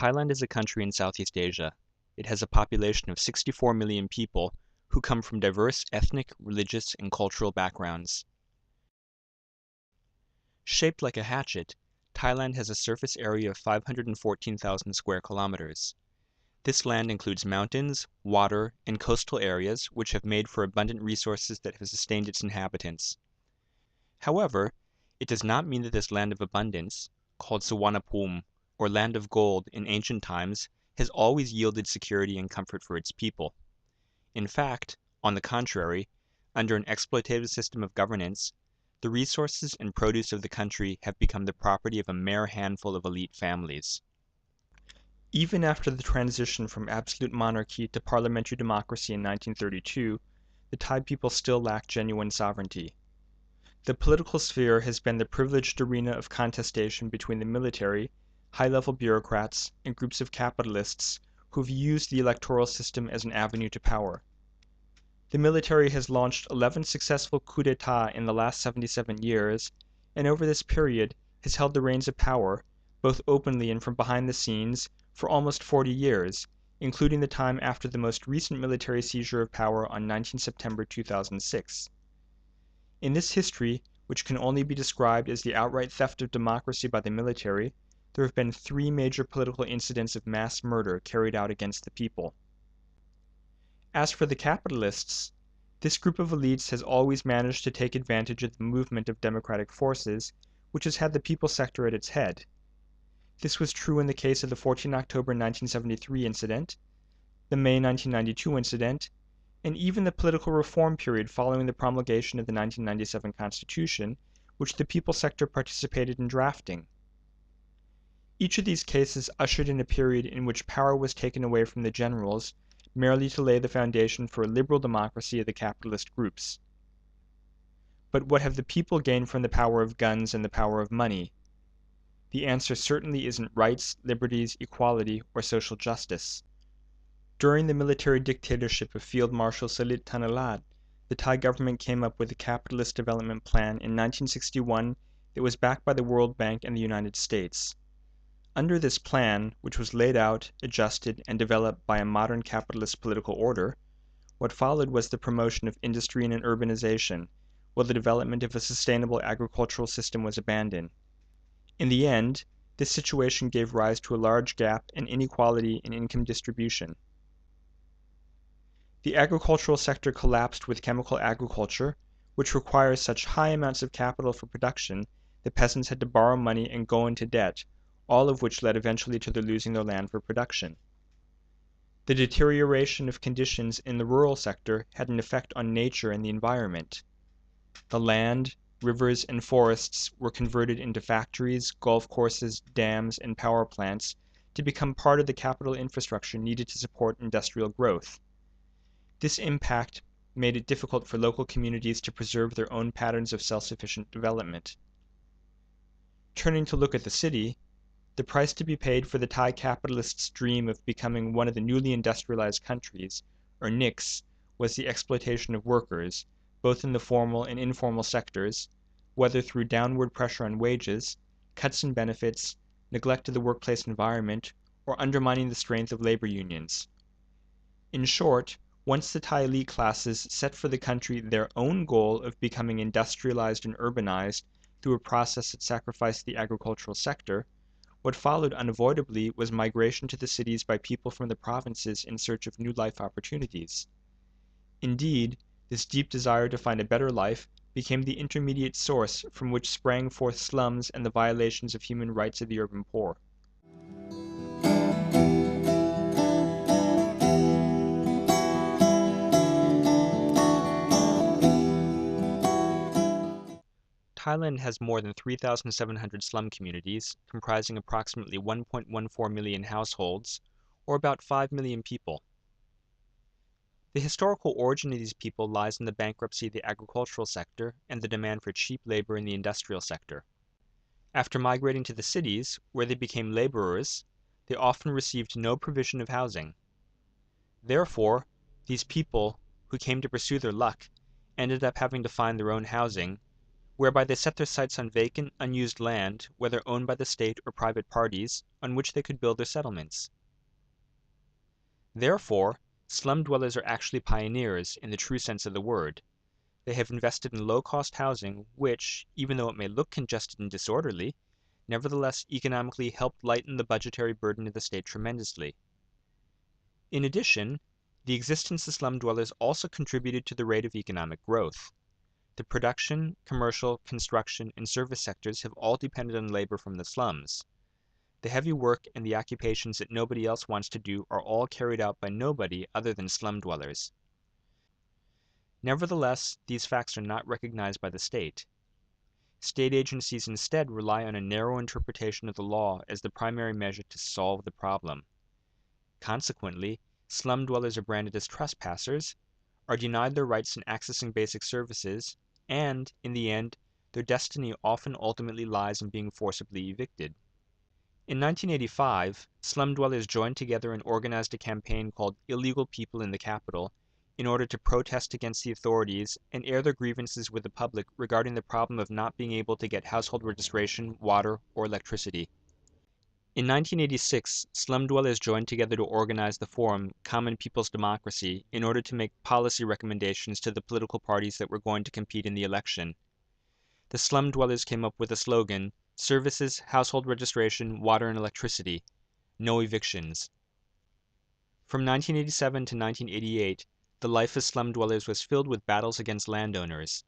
Thailand is a country in Southeast Asia. It has a population of 64 million people who come from diverse ethnic, religious, and cultural backgrounds. Shaped like a hatchet, Thailand has a surface area of 514,000 square kilometers. This land includes mountains, water, and coastal areas which have made for abundant resources that have sustained its inhabitants. However, it does not mean that this land of abundance, called Suvarnabhumi, or land of gold in ancient times, has always yielded security and comfort for its people. In fact, on the contrary, under an exploitative system of governance, the resources and produce of the country have become the property of a mere handful of elite families. Even after the transition from absolute monarchy to parliamentary democracy in 1932, the Thai people still lack genuine sovereignty. The political sphere has been the privileged arena of contestation between the military, high-level bureaucrats, and groups of capitalists who have used the electoral system as an avenue to power. The military has launched 11 successful coups d'etat in the last 77 years, and over this period has held the reins of power, both openly and from behind the scenes, for almost 40 years, including the time after the most recent military seizure of power on 19 September 2006. In this history, which can only be described as the outright theft of democracy by the military, there have been 3 major political incidents of mass murder carried out against the people. As for the capitalists, this group of elites has always managed to take advantage of the movement of democratic forces, which has had the people sector at its head. This was true in the case of the 14 October 1973 incident, the May 1992 incident, and even the political reform period following the promulgation of the 1997 Constitution, which the people sector participated in drafting. Each of these cases ushered in a period in which power was taken away from the generals, merely to lay the foundation for a liberal democracy of the capitalist groups. But what have the people gained from the power of guns and the power of money? The answer certainly isn't rights, liberties, equality, or social justice. During the military dictatorship of Field Marshal Salit Thanalat, the Thai government came up with a capitalist development plan in 1961 that was backed by the World Bank and the United States. Under this plan, which was laid out, adjusted, and developed by a modern capitalist political order, what followed was the promotion of industry and urbanization, while the development of a sustainable agricultural system was abandoned. In the end, this situation gave rise to a large gap and inequality in income distribution. The agricultural sector collapsed with chemical agriculture, which requires such high amounts of capital for production that peasants had to borrow money and go into debt, all of which led eventually to their losing their land for production. The deterioration of conditions in the rural sector had an effect on nature and the environment. The land, rivers, and forests were converted into factories, golf courses, dams, and power plants to become part of the capital infrastructure needed to support industrial growth. This impact made it difficult for local communities to preserve their own patterns of self-sufficient development. Turning to look at the city, the price to be paid for the Thai capitalists' dream of becoming one of the newly industrialized countries, or NICs, was the exploitation of workers, both in the formal and informal sectors, whether through downward pressure on wages, cuts in benefits, neglect of the workplace environment, or undermining the strength of labor unions. In short, once the Thai elite classes set for the country their own goal of becoming industrialized and urbanized through a process that sacrificed the agricultural sector, what followed unavoidably was migration to the cities by people from the provinces in search of new life opportunities. Indeed, this deep desire to find a better life became the intermediate source from which sprang forth slums and the violations of human rights of the urban poor. Thailand has more than 3,700 slum communities, comprising approximately 1.14 million households, or about 5 million people. The historical origin of these people lies in the bankruptcy of the agricultural sector and the demand for cheap labor in the industrial sector. After migrating to the cities, where they became laborers, they often received no provision of housing. Therefore, these people, who came to pursue their luck, ended up having to find their own housing, whereby they set their sights on vacant, unused land, whether owned by the state or private parties, on which they could build their settlements. Therefore, slum dwellers are actually pioneers in the true sense of the word. They have invested in low-cost housing which, even though it may look congested and disorderly, nevertheless economically helped lighten the budgetary burden of the state tremendously. In addition, the existence of slum dwellers also contributed to the rate of economic growth. The production, commercial, construction, and service sectors have all depended on labor from the slums. The heavy work and the occupations that nobody else wants to do are all carried out by nobody other than slum dwellers. Nevertheless, these facts are not recognized by the state. State agencies instead rely on a narrow interpretation of the law as the primary measure to solve the problem. Consequently, slum dwellers are branded as trespassers, are denied their rights in accessing basic services, and, in the end, their destiny often ultimately lies in being forcibly evicted. In 1985, slum dwellers joined together and organized a campaign called Illegal People in the Capital in order to protest against the authorities and air their grievances with the public regarding the problem of not being able to get household registration, water, or electricity. In 1986, slum dwellers joined together to organize the forum Common People's Democracy in order to make policy recommendations to the political parties that were going to compete in the election. The slum dwellers came up with a slogan, Services, Household Registration, Water and Electricity, No Evictions. From 1987 to 1988, the life of slum dwellers was filled with battles against landowners.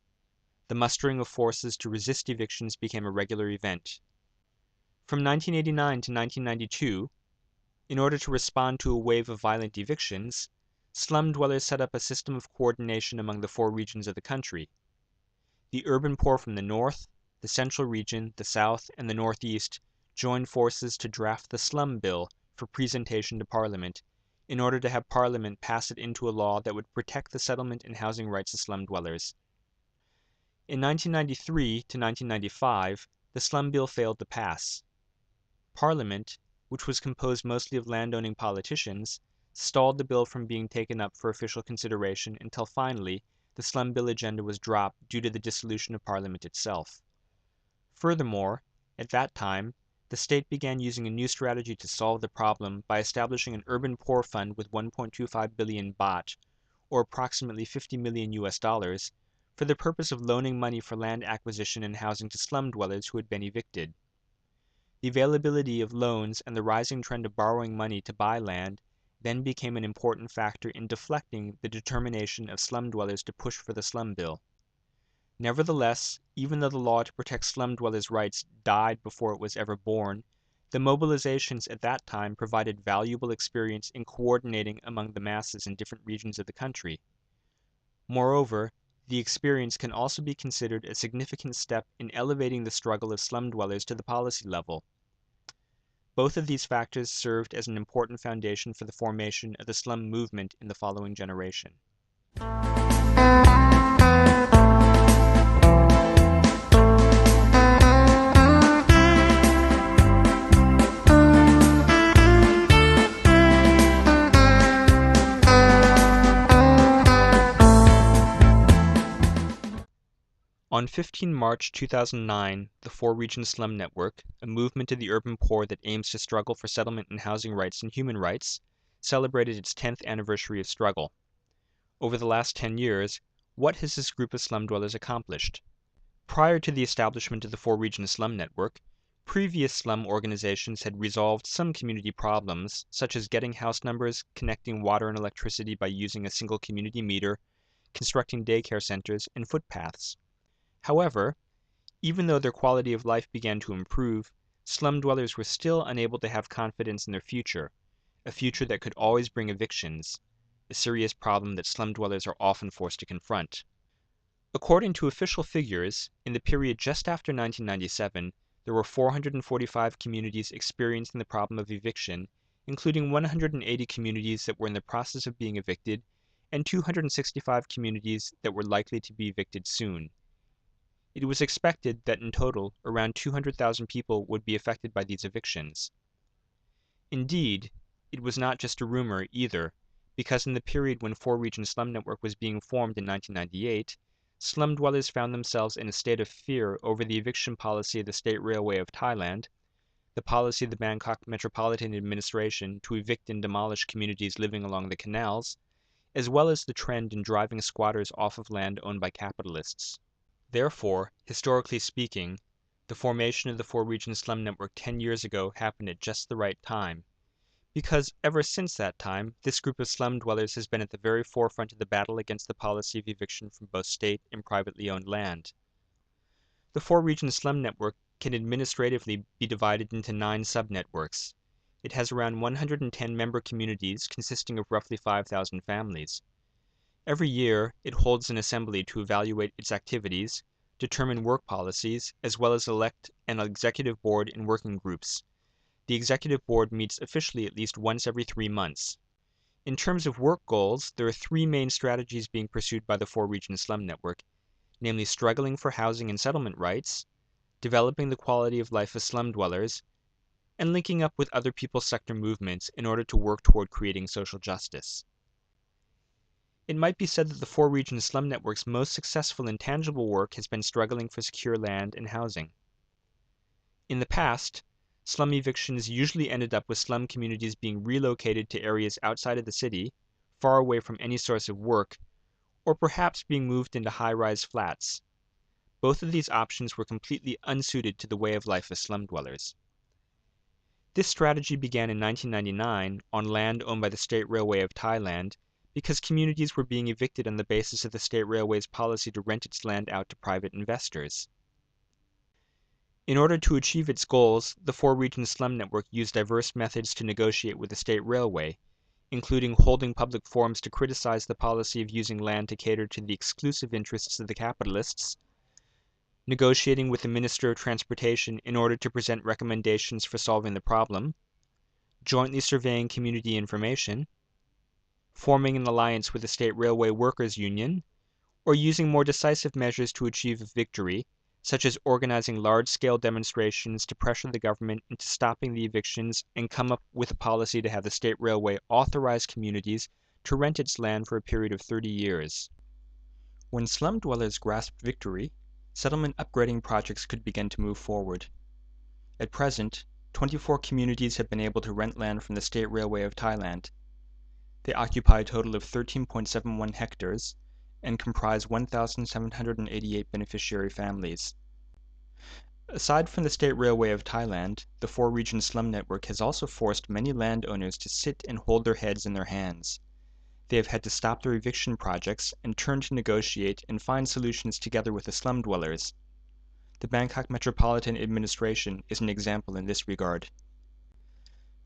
The mustering of forces to resist evictions became a regular event. From 1989 to 1992, in order to respond to a wave of violent evictions, slum dwellers set up a system of coordination among the four regions of the country. The urban poor from the north, the central region, the south, and the northeast joined forces to draft the Slum Bill for presentation to Parliament in order to have Parliament pass it into a law that would protect the settlement and housing rights of slum dwellers. In 1993 to 1995, the Slum Bill failed to pass. Parliament, which was composed mostly of landowning politicians, stalled the bill from being taken up for official consideration until finally the Slum Bill agenda was dropped due to the dissolution of Parliament itself. Furthermore, at that time, the state began using a new strategy to solve the problem by establishing an urban poor fund with 1.25 billion baht, or approximately 50 million US dollars, for the purpose of loaning money for land acquisition and housing to slum dwellers who had been evicted. The availability of loans and the rising trend of borrowing money to buy land then became an important factor in deflecting the determination of slum dwellers to push for the Slum Bill. Nevertheless, even though the law to protect slum dwellers' rights died before it was ever born, the mobilizations at that time provided valuable experience in coordinating among the masses in different regions of the country. Moreover, the experience can also be considered a significant step in elevating the struggle of slum dwellers to the policy level. Both of these factors served as an important foundation for the formation of the slum movement in the following generation. On 15 March 2009, the Four-Region Slum Network, a movement of the urban poor that aims to struggle for settlement and housing rights and human rights, celebrated its 10th anniversary of struggle. Over the last 10 years, what has this group of slum dwellers accomplished? Prior to the establishment of the Four-Region Slum Network, previous slum organizations had resolved some community problems, such as getting house numbers, connecting water and electricity by using a single community meter, constructing daycare centers, and footpaths. However, even though their quality of life began to improve, slum dwellers were still unable to have confidence in their future, a future that could always bring evictions, a serious problem that slum dwellers are often forced to confront. According to official figures, in the period just after 1997, there were 445 communities experiencing the problem of eviction, including 180 communities that were in the process of being evicted and 265 communities that were likely to be evicted soon. It was expected that in total around 200,000 people would be affected by these evictions. Indeed, it was not just a rumor either, because in the period when Four-Region Slum Network was being formed in 1998, slum dwellers found themselves in a state of fear over the eviction policy of the State Railway of Thailand, the policy of the Bangkok Metropolitan Administration to evict and demolish communities living along the canals, as well as the trend in driving squatters off of land owned by capitalists. Therefore, historically speaking, the formation of the four-region slum network 10 years ago happened at just the right time, because ever since that time, this group of slum dwellers has been at the very forefront of the battle against the policy of eviction from both state and privately owned land. The four-region slum network can administratively be divided into 9 sub-networks. It has around 110 member communities consisting of roughly 5,000 families. Every year, it holds an assembly to evaluate its activities, determine work policies, as well as elect an executive board and working groups. The executive board meets officially at least once every 3 months. In terms of work goals, there are 3 main strategies being pursued by the four-region slum network, namely struggling for housing and settlement rights, developing the quality of life of slum dwellers, and linking up with other people's sector movements in order to work toward creating social justice. It might be said that the four-region slum network's most successful and tangible work has been struggling for secure land and housing. In the past, slum evictions usually ended up with slum communities being relocated to areas outside of the city, far away from any source of work, or perhaps being moved into high-rise flats. Both of these options were completely unsuited to the way of life of slum dwellers. This strategy began in 1999 on land owned by the State Railway of Thailand because communities were being evicted on the basis of the State Railway's policy to rent its land out to private investors. In order to achieve its goals, the four-region slum network used diverse methods to negotiate with the State Railway, including holding public forums to criticize the policy of using land to cater to the exclusive interests of the capitalists, negotiating with the Minister of Transportation in order to present recommendations for solving the problem, jointly surveying community information, forming an alliance with the State Railway Workers Union, or using more decisive measures to achieve a victory, such as organizing large-scale demonstrations to pressure the government into stopping the evictions and come up with a policy to have the State Railway authorize communities to rent its land for a period of 30 years. When slum dwellers grasped victory, settlement upgrading projects could begin to move forward. At present, 24 communities have been able to rent land from the State Railway of Thailand. They occupy a total of 13.71 hectares and comprise 1,788 beneficiary families. Aside from the State Railway of Thailand, the four-region slum network has also forced many landowners to sit and hold their heads in their hands. They have had to stop their eviction projects and turn to negotiate and find solutions together with the slum dwellers. The Bangkok Metropolitan Administration is an example in this regard.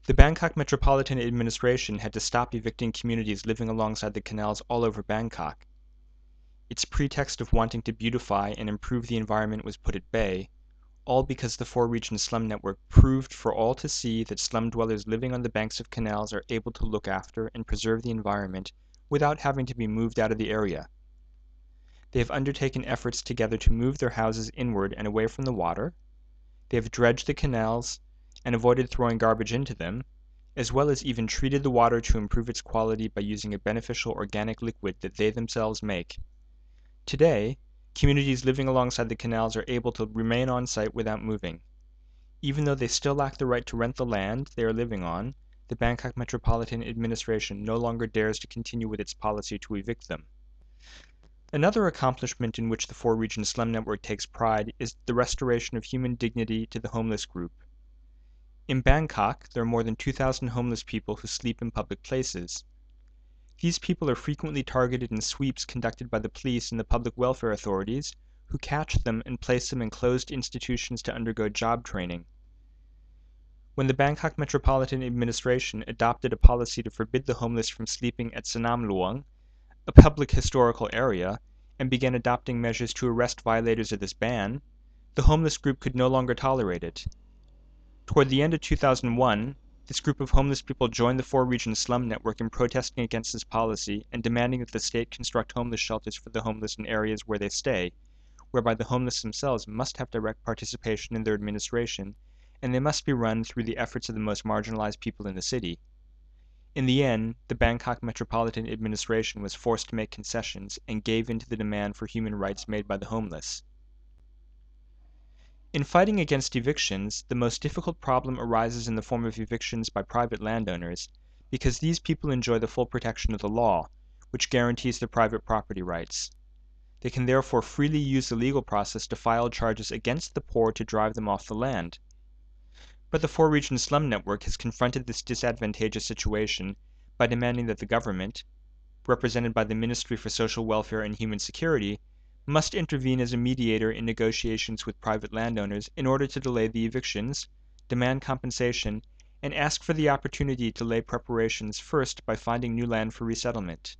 The Bangkok Metropolitan Administration had to stop evicting communities living alongside the canals all over Bangkok. Its pretext of wanting to beautify and improve the environment was put at bay, all because the four-region slum network proved for all to see that slum dwellers living on the banks of canals are able to look after and preserve the environment without having to be moved out of the area. They have undertaken efforts together to move their houses inward and away from the water. They have dredged the canals and avoided throwing garbage into them, as well as even treated the water to improve its quality by using a beneficial organic liquid that they themselves make. Today, communities living alongside the canals are able to remain on site without moving. Even though they still lack the right to rent the land they are living on, the Bangkok Metropolitan Administration no longer dares to continue with its policy to evict them. Another accomplishment in which the four-region slum network takes pride is the restoration of human dignity to the homeless group. In Bangkok, there are more than 2,000 homeless people who sleep in public places. These people are frequently targeted in sweeps conducted by the police and the public welfare authorities, who catch them and place them in closed institutions to undergo job training. When the Bangkok Metropolitan Administration adopted a policy to forbid the homeless from sleeping at Sanam Luang, a public historical area, and began adopting measures to arrest violators of this ban, the homeless group could no longer tolerate it. Toward the end of 2001, this group of homeless people joined the four-region slum network in protesting against this policy and demanding that the state construct homeless shelters for the homeless in areas where they stay, whereby the homeless themselves must have direct participation in their administration, and they must be run through the efforts of the most marginalized people in the city. In the end, the Bangkok Metropolitan Administration was forced to make concessions and gave in to the demand for human rights made by the homeless. In fighting against evictions, the most difficult problem arises in the form of evictions by private landowners, because these people enjoy the full protection of the law, which guarantees their private property rights. They can therefore freely use the legal process to file charges against the poor to drive them off the land. But the four-region slum network has confronted this disadvantageous situation by demanding that the government, represented by the Ministry for Social Welfare and Human Security, must intervene as a mediator in negotiations with private landowners in order to delay the evictions, demand compensation, and ask for the opportunity to lay preparations first by finding new land for resettlement.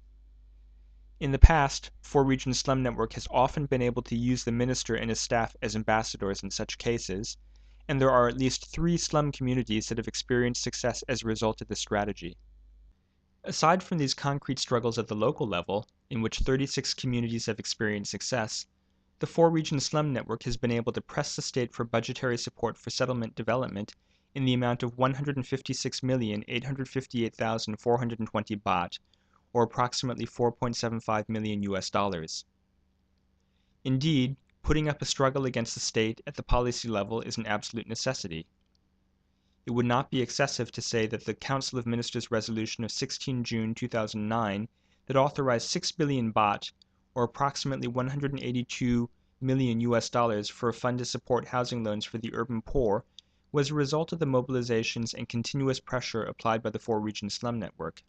In the past, four-region slum network has often been able to use the minister and his staff as ambassadors in such cases, and there are at least 3 slum communities that have experienced success as a result of this strategy. Aside from these concrete struggles at the local level, in which 36 communities have experienced success, the four-region slum network has been able to press the state for budgetary support for settlement development in the amount of 156,858,420 baht, or approximately 4.75 million US dollars. Indeed, putting up a struggle against the state at the policy level is an absolute necessity. It would not be excessive to say that the Council of Ministers resolution of 16 June 2009 that authorized 6 billion baht, or approximately 182 million US dollars for a fund to support housing loans for the urban poor, was a result of the mobilizations and continuous pressure applied by the four-region slum network.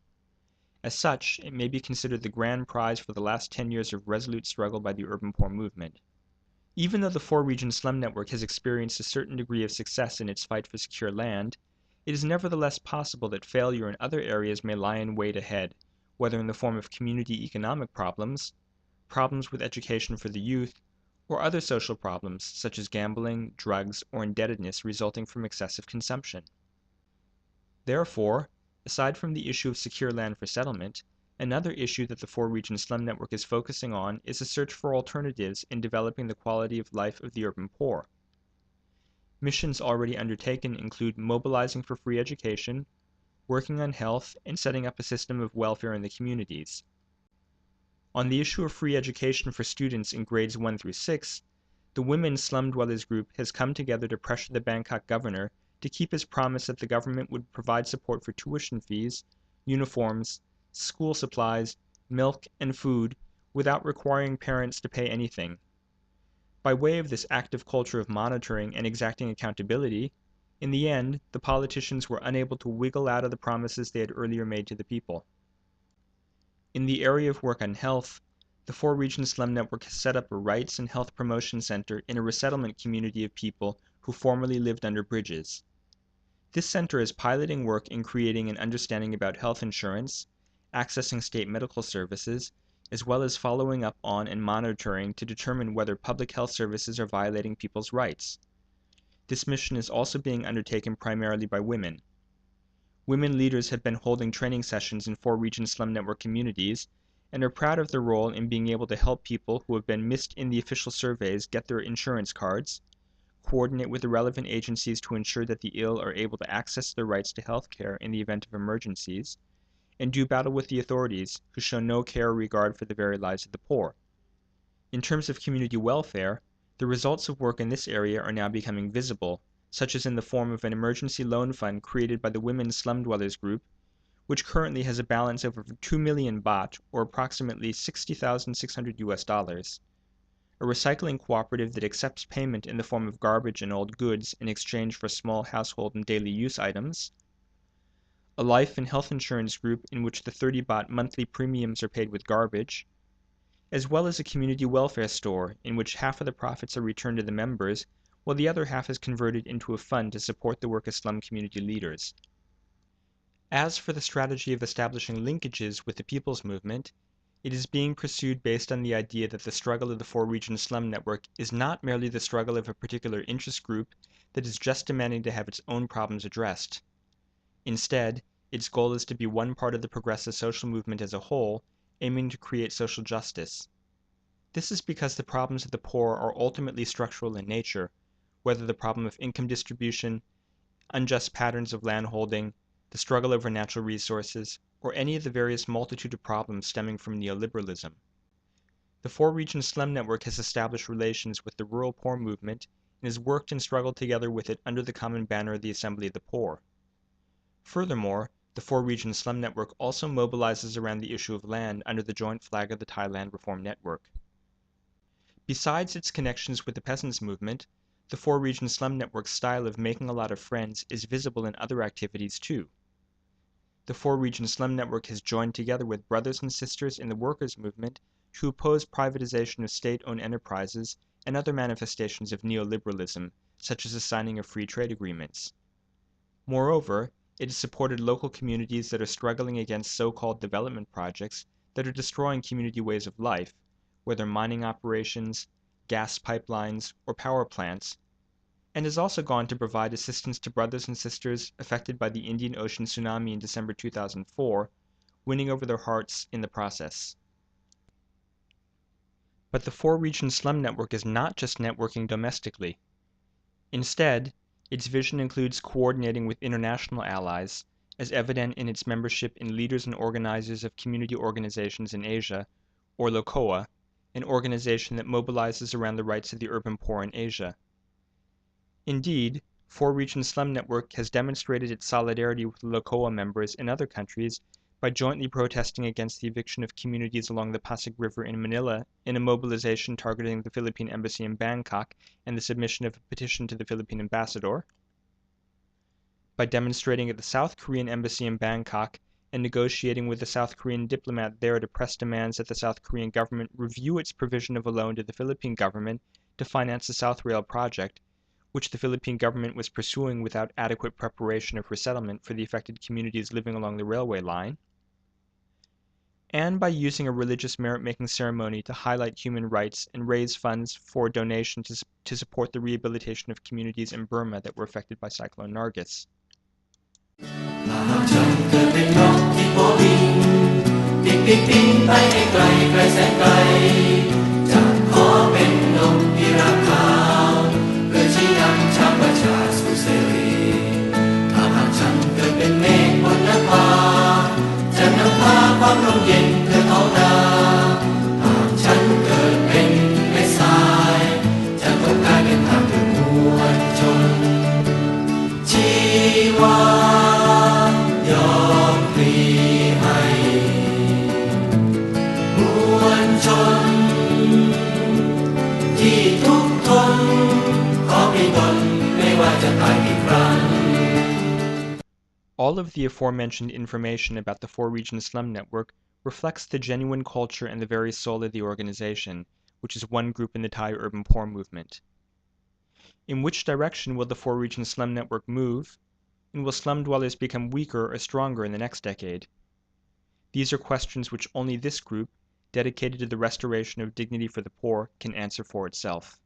As such, it may be considered the grand prize for the last 10 years of resolute struggle by the urban poor movement. Even though the four-region slum network has experienced a certain degree of success in its fight for secure land, it is nevertheless possible that failure in other areas may lie in wait ahead, whether in the form of community economic problems, problems with education for the youth, or other social problems such as gambling, drugs, or indebtedness resulting from excessive consumption. Therefore, aside from the issue of secure land for settlement, another issue that the four-region slum network is focusing on is a search for alternatives in developing the quality of life of the urban poor. Missions already undertaken include mobilizing for free education, working on health, and setting up a system of welfare in the communities. On the issue of free education for students in grades 1 through 6, the Women's Slum Dwellers Group has come together to pressure the Bangkok governor to keep his promise that the government would provide support for tuition fees, uniforms, school supplies, milk, and food without requiring parents to pay anything. By way of this active culture of monitoring and exacting accountability, in the end, the politicians were unable to wiggle out of the promises they had earlier made to the people. In the area of work on health, the four-region slum network has set up a rights and health promotion center in a resettlement community of people who formerly lived under bridges. This center is piloting work in creating an understanding about health insurance, accessing state medical services, as well as following up on and monitoring to determine whether public health services are violating people's rights. This mission is also being undertaken primarily by women. Women leaders have been holding training sessions in four-region slum network communities and are proud of their role in being able to help people who have been missed in the official surveys get their insurance cards, coordinate with the relevant agencies to ensure that the ill are able to access their rights to health care in the event of emergencies, and do battle with the authorities who show no care or regard for the very lives of the poor. In terms of community welfare, the results of work in this area are now becoming visible, such as in the form of an emergency loan fund created by the Women's Slum Dwellers Group, which currently has a balance of over 2 million baht, or approximately 60,600 US dollars. A recycling cooperative that accepts payment in the form of garbage and old goods in exchange for small household and daily use items, a life and health insurance group in which the 30 baht monthly premiums are paid with garbage, as well as a community welfare store in which half of the profits are returned to the members, while the other half is converted into a fund to support the work of slum community leaders. As for the strategy of establishing linkages with the people's movement, it is being pursued based on the idea that the struggle of the four-region slum network is not merely the struggle of a particular interest group that is just demanding to have its own problems addressed. Instead, its goal is to be one part of the progressive social movement as a whole, aiming to create social justice. This is because the problems of the poor are ultimately structural in nature, whether the problem of income distribution, unjust patterns of landholding, the struggle over natural resources, or any of the various multitude of problems stemming from neoliberalism. The four-region slum network has established relations with the rural poor movement and has worked and struggled together with it under the common banner of the Assembly of the Poor. Furthermore, the four-region slum network also mobilizes around the issue of land under the joint flag of the Thailand Reform Network. Besides its connections with the peasants' movement, the four-region slum network's style of making a lot of friends is visible in other activities too. The four-region slum network has joined together with brothers and sisters in the workers' movement to oppose privatization of state-owned enterprises and other manifestations of neoliberalism, such as the signing of free trade agreements. Moreover, it has supported local communities that are struggling against so-called development projects that are destroying community ways of life, whether mining operations, gas pipelines, or power plants, and has also gone to provide assistance to brothers and sisters affected by the Indian Ocean tsunami in December 2004, winning over their hearts in the process. But the four-region slum network is not just networking domestically. Instead, its vision includes coordinating with international allies, as evident in its membership in Leaders and Organizers of Community Organizations in Asia, or LOCOA, an organization that mobilizes around the rights of the urban poor in Asia. Indeed, Four-Region Slum Network has demonstrated its solidarity with LOCOA members in other countries by jointly protesting against the eviction of communities along the Pasig River in Manila in a mobilization targeting the Philippine Embassy in Bangkok and the submission of a petition to the Philippine ambassador, by demonstrating at the South Korean Embassy in Bangkok and negotiating with the South Korean diplomat there to press demands that the South Korean government review its provision of a loan to the Philippine government to finance the South Rail project, which the Philippine government was pursuing without adequate preparation of resettlement for the affected communities living along the railway line, and by using a religious merit-making ceremony to highlight human rights and raise funds for donation to support the rehabilitation of communities in Burma that were affected by Cyclone Nargis. ถ้าหากฉันเกิดเป็นนกที่โผบินบินไปให้ไกลไกลแสนไกลจะขอเป็นนกพิราบขาวเพื่อชี้นำชาวประชาสู่เสรีถ้าหากฉันเกิดเป็นเมฆบนนภาจะนำพาความร่มเย็นเพื่อท้องนาหากฉันเกิดเป็นเม็ดทรายจะต้องกลายเป็นทางเพื่อมวลชนชีวายอมพลีให้มวลชนที่ทุกทนขอให้ตนไม่ว่าจะตายกี่ครั้ง All of the aforementioned information about the Four-Region Slum Network reflects the genuine culture and the very soul of the organization, which is one group in the Thai urban poor movement. In which direction will the Four-Region Slum Network move, and will slum dwellers become weaker or stronger in the next decade? These are questions which only this group, dedicated to the restoration of dignity for the poor, can answer for itself.